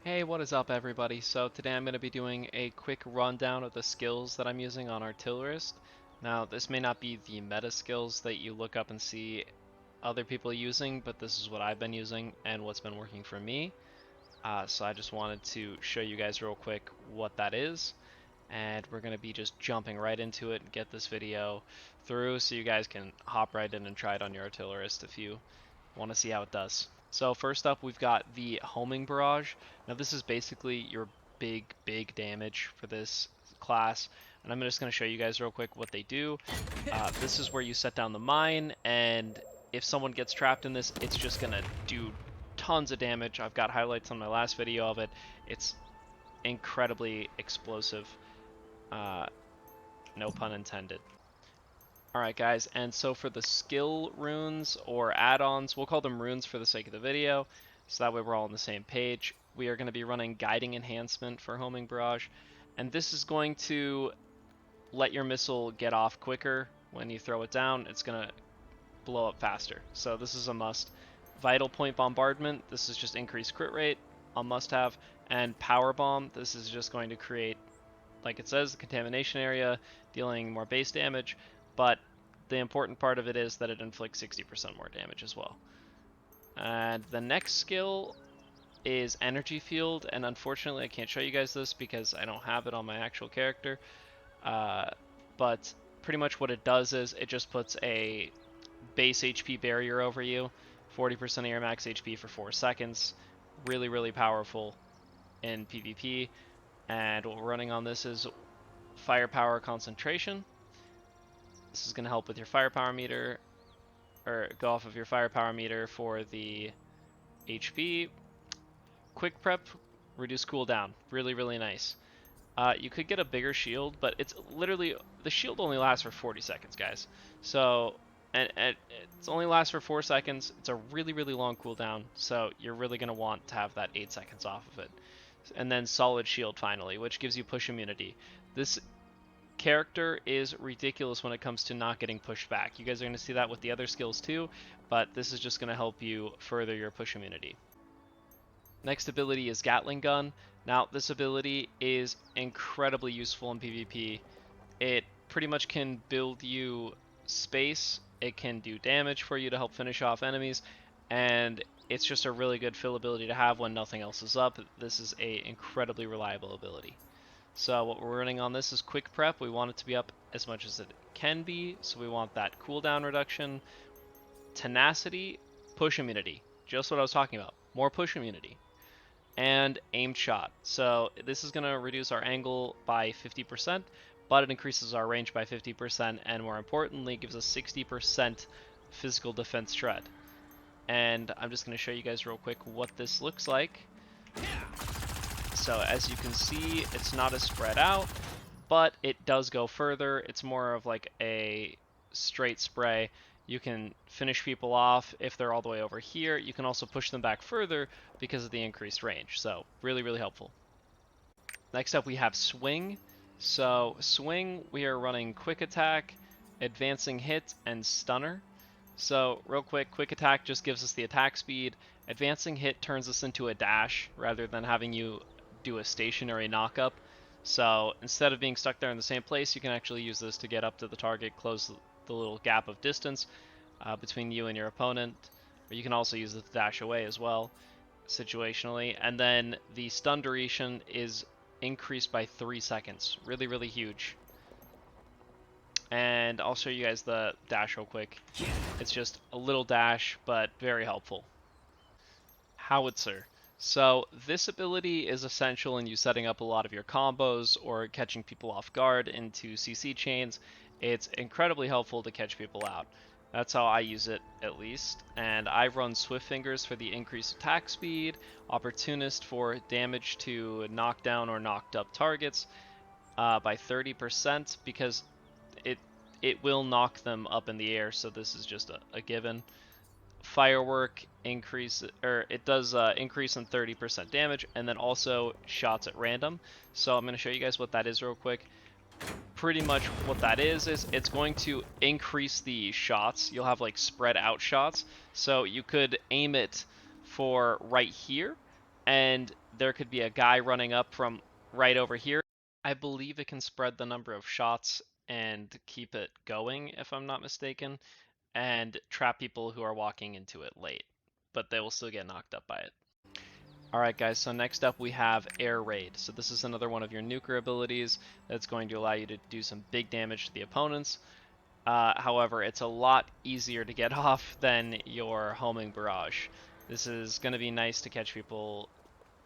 Hey, what is up everybody? So today I'm going to be doing a quick rundown of the skills that I'm using on Artillerist. Now this may not be the meta skills that you look up and see other people using, but this is what I've been using and what's been working for me. So I just wanted to show you guys real quick what that is, and we're going to be just jumping right into it and get this video through so you guys can hop right in and try it on your Artillerist if you want to see how it does. So first up, we've got the homing barrage. Now this is basically your big damage for this class, and I'm just going to show you guys real quick what they do. This is where you set down the mine, and if someone gets trapped in this, it's just going to do tons of damage. I've got highlights on my last video of it. It's incredibly explosive. No pun intended. Alright guys, and so for the skill runes or add-ons, we'll call them runes for the sake of the video, so that way we're all on the same page. We are going to be running Guiding Enhancement for Homing Barrage, and this is going to let your missile get off quicker. When you throw it down, it's going to blow up faster, so this is a must. Vital Point Bombardment, this is just increased crit rate, a must-have, and Power Bomb, this is just going to create, like it says, the contamination area, dealing more base damage, but the important part of it is that it inflicts 60% more damage as well. And the next skill is Energy Field, and unfortunately I can't show you guys this because I don't have it on my actual character, but pretty much what it does is it just puts a base HP barrier over you, 40% of your max HP for 4 seconds, really powerful in PvP, and what we're running on this is Firepower Concentration. This is going to help with your firepower meter, or go off of your firepower meter for the HP. Quick prep, reduce cooldown, really nice. You could get a bigger shield, but it's literally, the shield only lasts for 40 seconds, guys. So, and it only lasts for 4 seconds. It's a really long cooldown, so you're really going to want to have that 8 seconds off of it. And then solid shield finally, which gives you push immunity. This character is ridiculous when it comes to not getting pushed back. You guys are going to see that with the other skills too, but this is just going to help you further your push immunity. Next ability is Gatling Gun. Now this ability is incredibly useful in PvP. It pretty much can build you space, it can do damage for you to help finish off enemies, and it's just a really good fill ability to have when nothing else is up. This is a incredibly reliable ability. So what we're running on this is quick prep. We want it to be up as much as it can be, so we want that cooldown reduction, tenacity, push immunity, just what I was talking about, more push immunity, and aimed shot. So this is going to reduce our angle by 50%, but it increases our range by 50%, and more importantly, gives us 60% physical defense shred. And I'm just going to show you guys real quick what this looks like. So as you can see, it's not as spread out, but it does go further. It's more of like a straight spray. You can finish people off if they're all the way over here. You can also push them back further because of the increased range. So really helpful. Next up we have Swing. So Swing, we are running Quick Attack, Advancing Hit, and Stunner. So real quick, Quick Attack just gives us the attack speed. Advancing Hit turns us into a dash rather than having you do a stationary knockup. So instead of being stuck there in the same place, you can actually use this to get up to the target, close the little gap of distance between you and your opponent. Or you can also use it to dash away as well, situationally. And then the stun duration is increased by 3 seconds. Really huge. And I'll show you guys the dash real quick. It's just a little dash, but very helpful. Howitzer. So this ability is essential in you setting up a lot of your combos or catching people off guard into CC chains. It's incredibly helpful to catch people out. That's how I use it, at least. And I run Swift Fingers for the increased attack speed, Opportunist for damage to knock down or knocked up targets by 30%, because it will knock them up in the air, so this is just a given. Firework increase, or it does increase in 30% damage, and then also shots at random. So I'm going to show you guys what that is real quick. Pretty much what that is it's going to increase the shots. You'll have like spread out shots, so you could aim it for right here, and there could be a guy running up from right over here. I believe it can spread the number of shots and keep it going, if I'm not mistaken, and trap people who are walking into it late, but they will still get knocked up by it. Alright guys, so next up we have Air Raid. So this is another one of your nuker abilities that's going to allow you to do some big damage to the opponents. However, it's a lot easier to get off than your homing barrage. This is going to be nice to catch people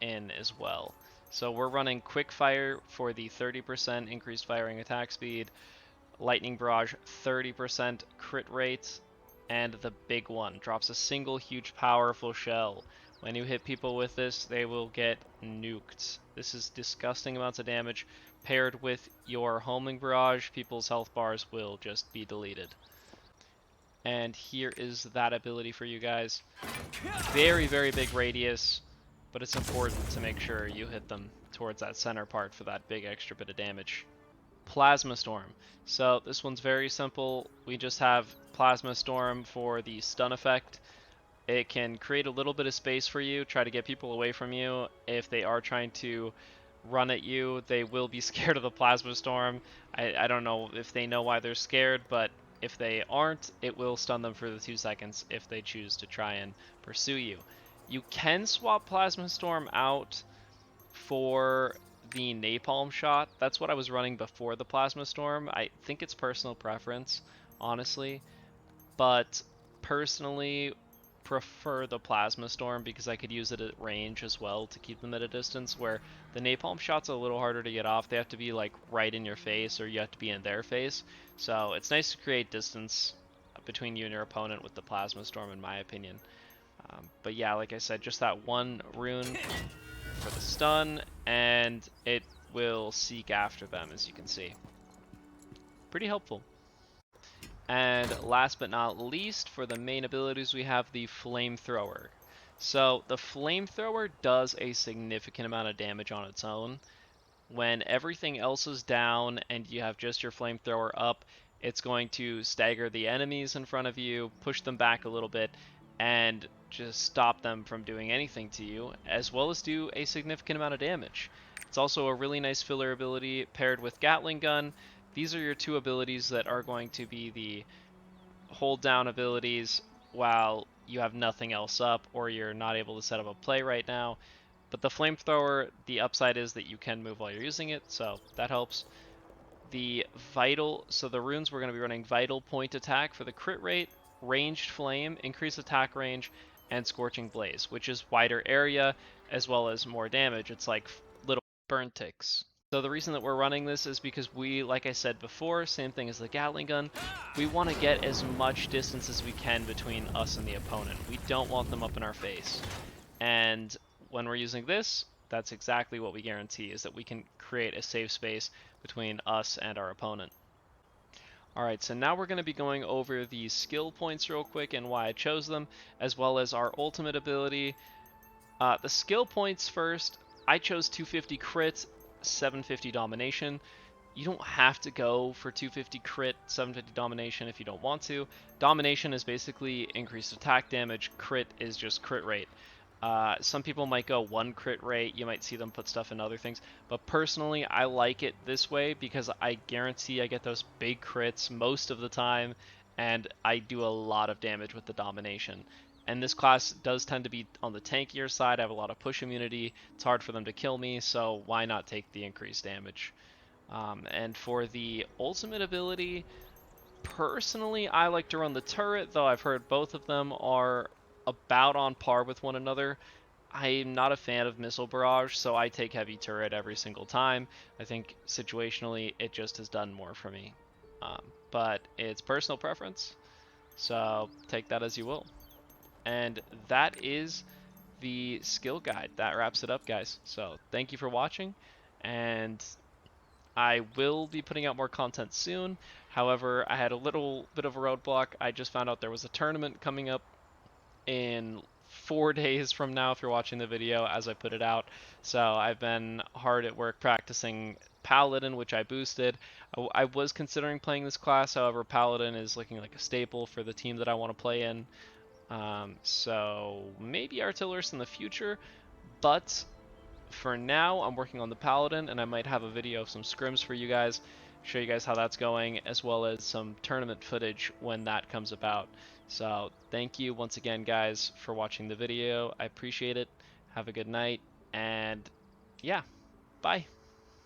in as well. So we're running quick fire for the 30% increased firing attack speed, lightning barrage 30% crit rate, and the big one drops a single huge powerful shell. When you hit people with this, they will get nuked. This is disgusting amounts of damage. Paired with your homing barrage, people's health bars will just be deleted. And here is that ability for you guys. Very, very big radius, but it's important to make sure you hit them towards that center part for that big extra bit of damage. Plasma Storm. So this one's very simple. We just have Plasma Storm for the stun effect. It can create a little bit of space for you, try to get people away from you. If they are trying to run at you, they will be scared of the Plasma Storm. I don't know if they know why they're scared, but if they aren't, it will stun them for the 2 seconds if they choose to try and pursue you. You can swap Plasma Storm out for the napalm shot. That's what I was running before the Plasma Storm. I think it's personal preference, honestly, but personally prefer the Plasma Storm because I could use it at range as well to keep them at a distance, where the napalm shot's a little harder to get off. They have to be like right in your face, or you have to be in their face. So it's nice to create distance between you and your opponent with the Plasma Storm, in my opinion. But yeah, like I said, just that one rune for the stun, and it will seek after them, as you can see. Pretty helpful. And last but not least, for the main abilities, we have the Flamethrower. So the Flamethrower does a significant amount of damage on its own. When everything else is down and you have just your Flamethrower up, it's going to stagger the enemies in front of you, push them back a little bit, and just stop them from doing anything to you, as well as do a significant amount of damage. It's also a really nice filler ability paired with Gatling Gun. These are your two abilities that are going to be the hold down abilities while you have nothing else up or you're not able to set up a play right now. But the Flamethrower, the upside is that you can move while you're using it, so that helps. The Vital, so the runes we're going to be running Vital Point Attack for the crit rate, Ranged Flame, increased attack range, and Scorching Blaze, which is wider area as well as more damage. It's like little burn ticks. So the reason that we're running this is because we, like I said before, same thing as the Gatling Gun, we want to get as much distance as we can between us and the opponent. We don't want them up in our face. And when we're using this, that's exactly what we guarantee, is that we can create a safe space between us and our opponent. Alright, so now we're going to be going over the skill points real quick and why I chose them, as well as our ultimate ability. The skill points first, I chose 250 crit, 750 domination. You don't have to go for 250 crit, 750 domination if you don't want to. Domination is basically increased attack damage, crit is just crit rate. Some people might go 1 crit rate, you might see them put stuff in other things, but personally I like it this way because I guarantee I get those big crits most of the time, and I do a lot of damage with the domination. And this class does tend to be on the tankier side. I have a lot of push immunity, it's hard for them to kill me, so why not take the increased damage? And for the ultimate ability, personally, I like to run the turret, though I've heard both of them are about on par with one another. I'm not a fan of Missile Barrage, so I take Heavy Turret every single time. I think situationally, it just has done more for me. But it's personal preference, so take that as you will. And that is the skill guide. That wraps it up, guys. So thank you for watching, and I will be putting out more content soon. However, I had a little bit of a roadblock. I just found out there was a tournament coming up in 4 days from now if you're watching the video as I put it out. So I've been hard at work practicing Paladin, which I boosted. I was considering playing this class, however Paladin is looking like a staple for the team that I want to play in. So maybe Artillerist in the future, But for now, I'm working on the Paladin, and I might have a video of some scrims for you guys, show you guys how that's going, as well as some tournament footage when that comes about. So thank you once again, guys, for watching the video. I appreciate it. Have a good night, and yeah, bye.